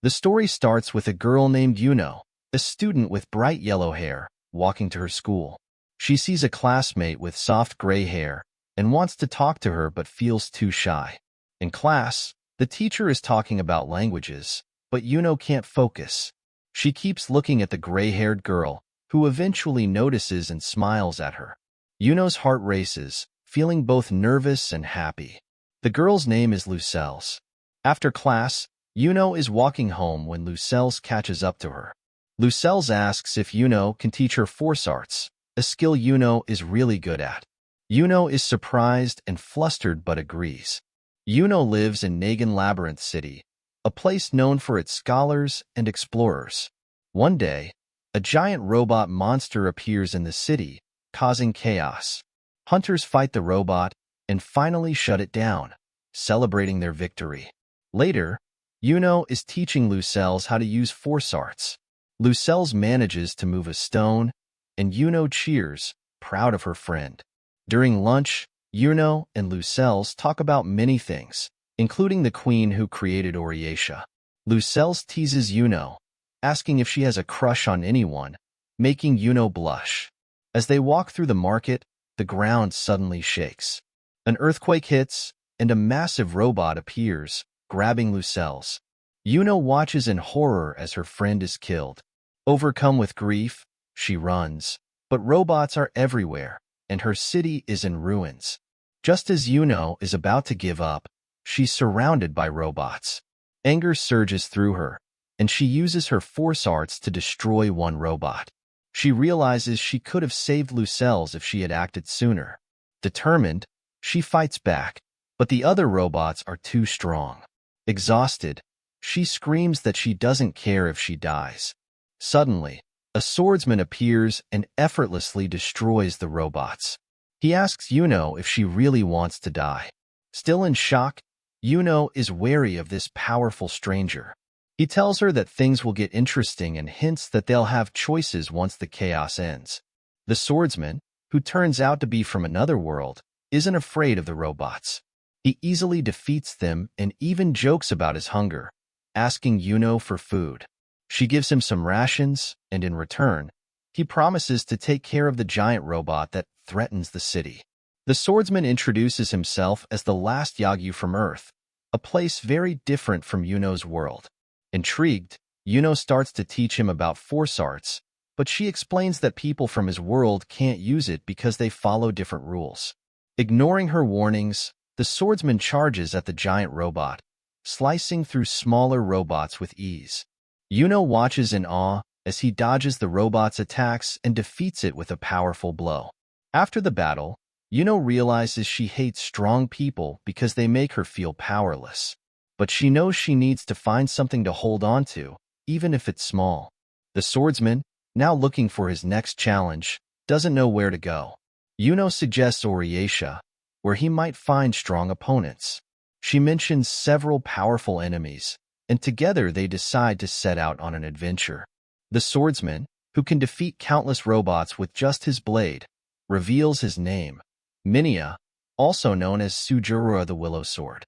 The story starts with a girl named Yuno, a student with bright yellow hair, walking to her school. She sees a classmate with soft gray hair and wants to talk to her but feels too shy. In class, the teacher is talking about languages, but Yuno can't focus. She keeps looking at the gray-haired girl, who eventually notices and smiles at her. Yuno's heart races, feeling both nervous and happy. The girl's name is Lucelles. After class, Yuno is walking home when Lucelles catches up to her. Lucelles asks if Yuno can teach her force arts, a skill Yuno is really good at. Yuno is surprised and flustered but agrees. Yuno lives in Nagin Labyrinth City, a place known for its scholars and explorers. One day, a giant robot monster appears in the city, causing chaos. Hunters fight the robot and finally shut it down, celebrating their victory. Later, Yuno is teaching Lucelles how to use force arts. Lucelles manages to move a stone, and Yuno cheers, proud of her friend. During lunch, Yuno and Lucelles talk about many things, including the queen who created Oriatia. Lucelles teases Yuno, asking if she has a crush on anyone, making Yuno blush. As they walk through the market, the ground suddenly shakes. An earthquake hits, and a massive robot appears, grabbing Lucelles. Yuno watches in horror as her friend is killed. Overcome with grief, she runs, but robots are everywhere, and her city is in ruins. Just as Yuno is about to give up, she's surrounded by robots. Anger surges through her, and she uses her force arts to destroy one robot. She realizes she could have saved Lucelles if she had acted sooner. Determined, she fights back, but the other robots are too strong. Exhausted, she screams that she doesn't care if she dies. Suddenly, a swordsman appears and effortlessly destroys the robots. He asks Yuno if she really wants to die. Still in shock, Yuno is wary of this powerful stranger. He tells her that things will get interesting and hints that they'll have choices once the chaos ends. The swordsman, who turns out to be from another world, isn't afraid of the robots. He easily defeats them and even jokes about his hunger, asking Yuno for food. She gives him some rations, and in return, he promises to take care of the giant robot that threatens the city. The swordsman introduces himself as the last Yagyu from Earth, a place very different from Yuno's world. Intrigued, Yuno starts to teach him about force arts, but she explains that people from his world can't use it because they follow different rules. Ignoring her warnings, the swordsman charges at the giant robot, slicing through smaller robots with ease. Yuno watches in awe as he dodges the robot's attacks and defeats it with a powerful blow. After the battle, Yuno realizes she hates strong people because they make her feel powerless. But she knows she needs to find something to hold on to, even if it's small. The swordsman, now looking for his next challenge, doesn't know where to go. Yuno suggests Oriatia, where he might find strong opponents. She mentions several powerful enemies, and together they decide to set out on an adventure. The swordsman, who can defeat countless robots with just his blade, reveals his name, Minia, also known as Sujurua the Willow Sword.